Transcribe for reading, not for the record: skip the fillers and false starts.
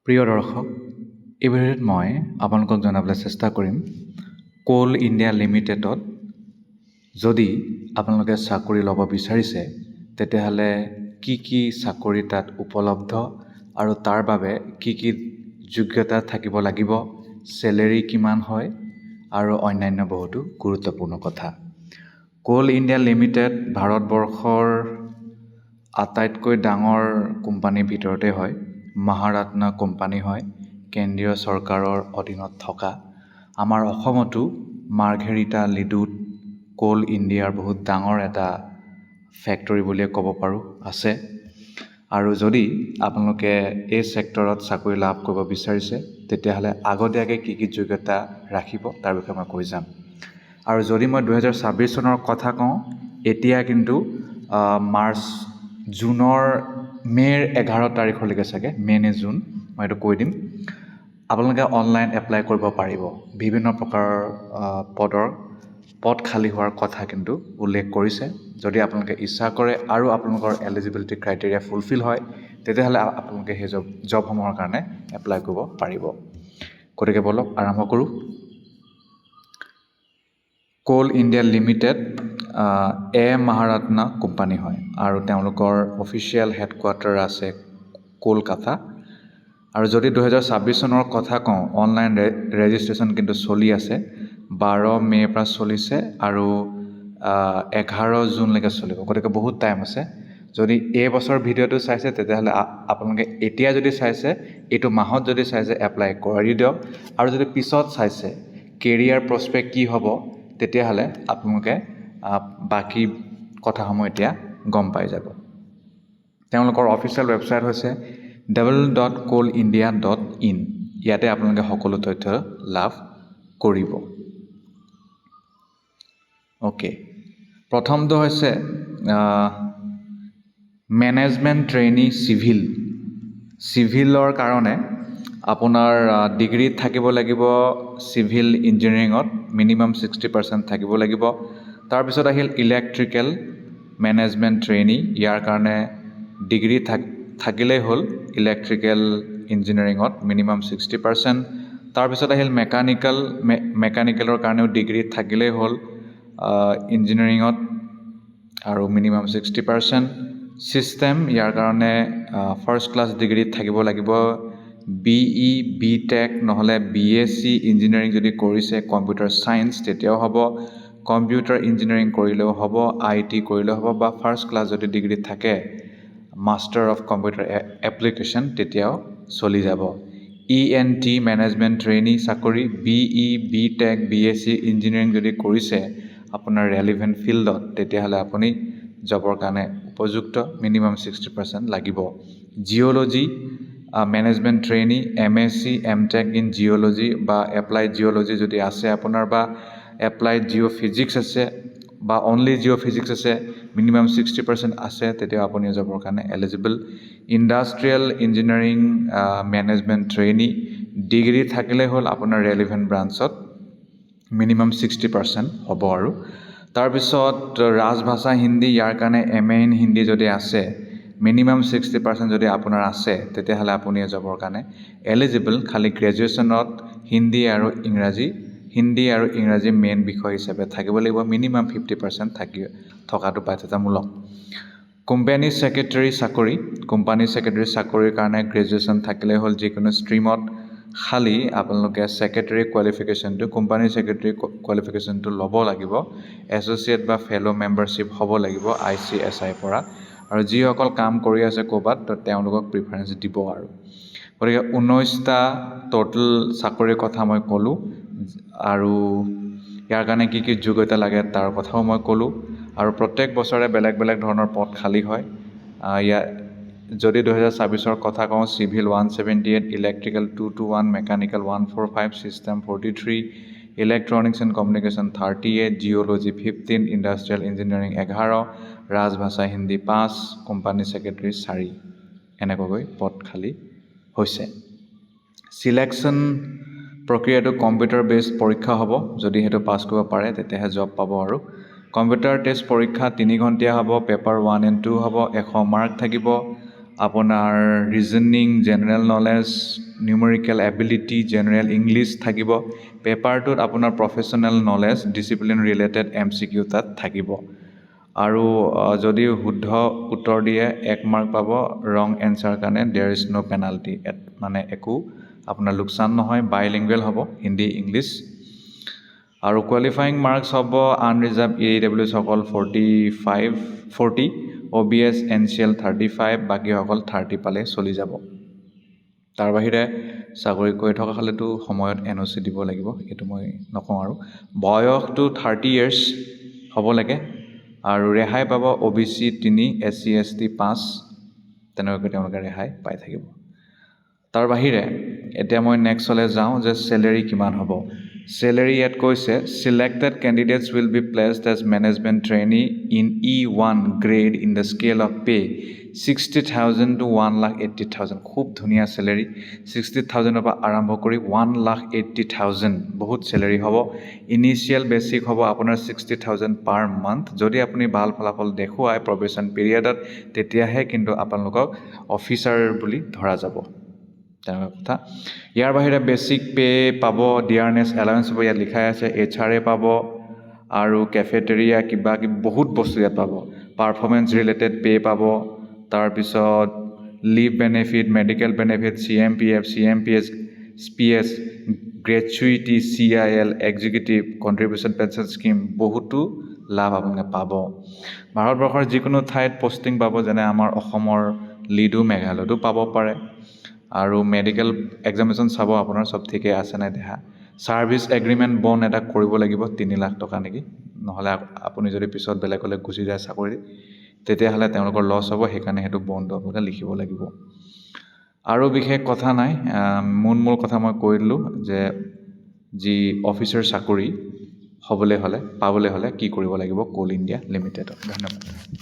প্ৰিয় দৰ্শক, এই ভিডিঅ'ত মই আপোনালোকক জনাবলৈ চেষ্টা কৰিম কোল ইণ্ডিয়া লিমিটেডত যদি আপোনালোকে চাকৰি ল'ব বিচাৰিছে তেতিয়াহ'লে কি চাকৰি তাত উপলব্ধ আৰু তাৰ বাবে কি যোগ্যতা থাকিব লাগিব, চেলেৰি কিমান হয় আৰু অন্যান্য বহুতো গুৰুত্বপূৰ্ণ কথা। কোল ইণ্ডিয়া লিমিটেড ভাৰতবৰ্ষৰ আটাইতকৈ ডাঙৰ কোম্পানীৰ ভিতৰতে হয়। মহাৰাত্ন কোম্পানী হয়, কেন্দ্ৰীয় চৰকাৰৰ অধীনত থকা। আমাৰ অসমতো মাৰ্ঘেৰিটা লিডুত কোল ইণ্ডিয়াৰ বহুত ডাঙৰ এটা ফেক্টৰী বুলিয়ে ক'ব পাৰোঁ আছে। আৰু যদি আপোনালোকে এই ছেক্টৰত চাকৰি লাভ কৰিব বিচাৰিছে তেতিয়াহ'লে আগতীয়াকৈ কি যোগ্যতা ৰাখিব তাৰ বিষয়ে মই কৈ যাম। আৰু যদি মই 2026 চনৰ কথা কওঁ, এতিয়া কিন্তু মে'ৰ 11 তাৰিখলৈকে চাগে, মে' নে জুন মই এইটো কৈ দিম, আপোনালোকে অনলাইন এপ্লাই কৰিব পাৰিব। বিভিন্ন প্ৰকাৰৰ পদ খালী হোৱাৰ কথা কিন্তু উল্লেখ কৰিছে। যদি আপোনালোকে ইচ্ছা কৰে আৰু আপোনালোকৰ এলিজিবিলিটি ক্ৰাইটেৰিয়া ফুলফিল হয় তেতিয়াহ'লে আপোনালোকে সেই জবসমূহৰ কাৰণে এপ্লাই কৰিব পাৰিব। গতিকে বলক আৰম্ভ কৰোঁ। কোল ইণ্ডিয়া লিমিটেড মহাৰাত্ন কোম্পানী হয় আৰু তেওঁলোকৰ অফিচিয়েল হেডকোৱাৰ্টাৰ আছে কলকাতা। আৰু যদি 2026 চনৰ কথা কওঁ, অনলাইন ৰেজিষ্ট্ৰেশ্যন কিন্তু চলি আছে। 12 মে'ৰ পৰা চলিছে আৰু 11 জুনলৈকে চলিব। গতিকে বহুত টাইম আছে। যদি এই বছৰ ভিডিঅ'টো চাইছে তেতিয়াহ'লে আপোনালোকে এতিয়া যদি চাইছে, এইটো মাহত যদি চাইছে এপ্লাই কৰি দিয়ক। আৰু যদি পিছত চাইছে কেৰিয়াৰ প্ৰস্পেক্ট কি হ'ব তেতিয়াহ'লে আপোনালোকে বাকী কথাসমূহ এতিয়া গম পাই যাব। তেওঁলোকৰ অফিচিয়েল ৱেবছাইট হৈছে www.coalindia.in। ইয়াতে আপোনালোকে সকলো তথ্য লাভ কৰিব। অ'কে, প্ৰথমটো হৈছে মেনেজমেণ্ট ট্ৰেইনী চিভিলৰ কাৰণে আপোনাৰ ডিগ্ৰী থাকিব লাগিব। চিভিল ইঞ্জিনিয়াৰিঙত মিনিমাম 60% থাকিব লাগিব। তাৰপিছত আহিল ইলেক্ট্ৰিকেল মেনেজমেণ্ট ট্ৰেইনী। ইয়াৰ কাৰণে ডিগ্ৰী থাকিলেই হ'ল ইলেক্ট্ৰিকেল ইঞ্জিনিয়াৰিঙত মিনিমাম 60%। তাৰপিছত আহিল মেকানিকেলৰ কাৰণেও ডিগ্ৰী থাকিলেই হ'ল ইঞ্জিনিয়াৰিঙত আৰু মিনিমাম 60%। ছিষ্টেম, ইয়াৰ কাৰণে ফাৰ্ষ্ট ক্লাছ ডিগ্ৰী থাকিব লাগিব। BE, BTech নহ'লে BSc ইঞ্জিনিয়াৰিং যদি কৰিছে কম্পিউটাৰ ছায়েন্স তেতিয়াও হ'ব। কম্পিউটাৰ ইঞ্জিনিয়াৰিং কৰিলেও হ'ব, IT কৰিলেও হ'ব, বা ফাৰ্ষ্ট ক্লাছ যদি ডিগ্ৰী থাকে মাষ্টাৰ অফ কম্পিউটাৰ এপ্লিকেশ্যন তেতিয়াও চলি যাব। ENT মেনেজমেণ্ট ট্ৰেইনী চাকৰি, BE, BTech, BSc ইঞ্জিনিয়াৰিং যদি কৰিছে আপোনাৰ ৰেলিভেণ্ট ফিল্ডত তেতিয়াহ'লে আপুনি জবৰ কাৰণে উপযুক্ত, মিনিমাম 60% লাগিব। Geology management trainee, MSc, MTech in geology বা এপ্লাইড জিঅ'লজি যদি আছে আপোনাৰ, বা এপ্লাইড জিঅ'ফিজিক্স আছে বা অনলি জিঅ'ফিজিক্স আছে, মিনিমাম 60% আছে, তেতিয়া আপুনি জবৰ কাৰণে eligible. Industrial engineering management trainee, degree থাকিলে হ'ল আপোনাৰ ৰেলিভেণ্ট ব্ৰাঞ্চত, মিনিমাম 60% হ'ব। আৰু তাৰপিছত ৰাজভাষা হিন্দী, ইয়াৰ কাৰণে MA ইন হিন্দী যদি আছে, মিনিমাম 60% যদি আপোনাৰ আছে তেতিয়াহ'লে আপুনি জবৰ কাৰণে এলিজিবল। খালি গ্ৰেজুৱেশ্যনত হিন্দী আৰু ইংৰাজী মেইন বিষয় হিচাপে থাকিব লাগিব। মিনিমাম 50% থকাটো বাধ্যতামূলক। কোম্পানী ছেক্ৰেটাৰী চাকৰিৰ কাৰণে গ্ৰেজুৱেশ্যন থাকিলে হ'ল যিকোনো ষ্ট্ৰীমত। খালি আপোনালোকে ছেক্ৰেটাৰী কোৱালিফিকেশ্যনটো, কোম্পানী ছেক্ৰেটাৰী কোৱালিফিকেশ্যনটো ল'ব লাগিব। এছ'চিয়েট বা ফেল' মেম্বাৰশ্বিপ হ'ব লাগিব ICSI পৰা। আৰু যিসকল কাম কৰি আছে ক'ৰবাত তেওঁলোকক প্ৰিফাৰেঞ্চ দিব। আৰু গতিকে 19টা ট'টেল চাকৰিৰ কথা মই ক'লোঁ। আৰু ইয়াৰ কাৰণে কি যোগ্যতা লাগে তাৰ কথাও মই ক'লোঁ। আৰু প্ৰত্যেক বছৰে বেলেগ ধৰণৰ পদ খালী হয়। যদি 2026 কথা কওঁ, civil 178, electrical 221, mechanical 145, system 43, electronics and communication 38, geology 15, industrial engineering 11, ৰাজভাষা হিন্দী 5, কোম্পানী ছেক্ৰেটাৰী 4। এনেকুৱাকৈ পদ খালী হৈছে। ছিলেকশ্যন প্ৰক্ৰিয়াটো কম্পিউটাৰ বেছড পৰীক্ষা হ'ব। যদি সেইটো পাছ কৰিব পাৰে তেতিয়াহে জব পাব। আৰু কম্পিউটাৰ টেষ্ট পৰীক্ষা 3 ঘণ্টীয়া হ'ব। পেপাৰ 1 and 2 হ'ব, 100 মাৰ্ক থাকিব। আপোনাৰ reasoning general knowledge numerical ability general English থাকিব পেপাৰটোত আপোনাৰ professional knowledge discipline related MCQ তাত থাকিব আৰু যদি শুদ্ধ উত্তৰ দিয়ে 1 মাৰ্ক পাব ৰং এনচাৰ কাৰণে দেয়াৰ ইজ ন' পেনাল্টি মানে একো আপোনাৰ লোকচান নহয় বাইলিংগুৱেল হ'ব হিন্দী ইংলিছ আৰু কোৱালিফাইং মাৰ্কছ হ'ব আনৰিজাৰ্ভ EWS সকল 40 OBS NCL 35 বাকীসকল 30 পালে চলি যাব তাৰ বাহিৰে চাকৰি কৰি থকা হ'লেতো সময়ত NOC দিব লাগিব এইটো মই নকওঁ আৰু বয়সটো 30 ইয়াৰ্ছ হ'ব লাগে আৰু ৰেহাই পাব OBC 3 SC ST 5 তেনেকৈ তেওঁলোকে ৰেহাই পাই থাকিব তাৰ বাহিৰে এতিয়া মই নেক্সটলৈ যাওঁ যে চেলেৰি কিমান হ'ব চেলেৰি ইয়াত কৈছে selected candidates will be placed as management trainee in E1 grade in the scale of pay 60,000 to 1,80,000 খুব ধুনীয়া চেলেৰি 60,000 পৰা আৰম্ভ কৰি 1,80,000 বহুত চেলেৰি হ'ব ইনিচিয়েল বেচিক হ'ব আপোনাৰ 60,000 পাৰ মান্থ যদি আপুনি ভাল ফলাফল দেখুৱায় প্ৰবেশন পিৰিয়ডত তেতিয়াহে কিন্তু আপোনালোকক অফিচাৰ বুলি ধৰা যাব তেনেকুৱা কথা ইয়াৰ বাহিৰে বেচিক পে পাব ডিয়াৰনেছ এলাউন্স হ'ব ইয়াত লিখাই আছে HRA পাব আৰু কেফেটেৰিয়া কিবা বহুত বস্তু ইয়াত পাব পাৰফৰ্মেন্স ৰিলেটেড পে পাব তাৰপিছত leave benefit medical benefit CMPF CMPS PS gratuity CIL executive contribution pension scheme বহুতো লাভ আপুনি পাব ভাৰতবৰ্ষৰ যিকোনো ঠাইত পোষ্টিং পাব যেনে আমাৰ অসমৰ লিডু মেঘালয়তো পাব পাৰে আৰু মেডিকেল এক্সামিনেশ্যন চাব আপোনাৰ সব ঠিকে আছে নাই দেখা সাৰ্ভিস এগ্ৰিমেন্ট বন এটা কৰিব লাগিব 3 লাখ টকা নেকি নহলে আপুনি যদি পিছত বেলেগলৈ গুচি যায় চাকৰি তেতিয়াহলে তেওঁলোকৰ লছ হ'ব সেইকাৰণে হেতু বনটো আপোনালোকে লিখিব লাগিব আৰু বিশেষ কথা নাই মূল কথা মই কৈ দিলো যে যি অফিচাৰ চাকৰি হ'বলৈ হলে পাবলৈ হলে কি কৰিব লাগিব কোল ইণ্ডিয়া লিমিটেডত ধন্যবাদ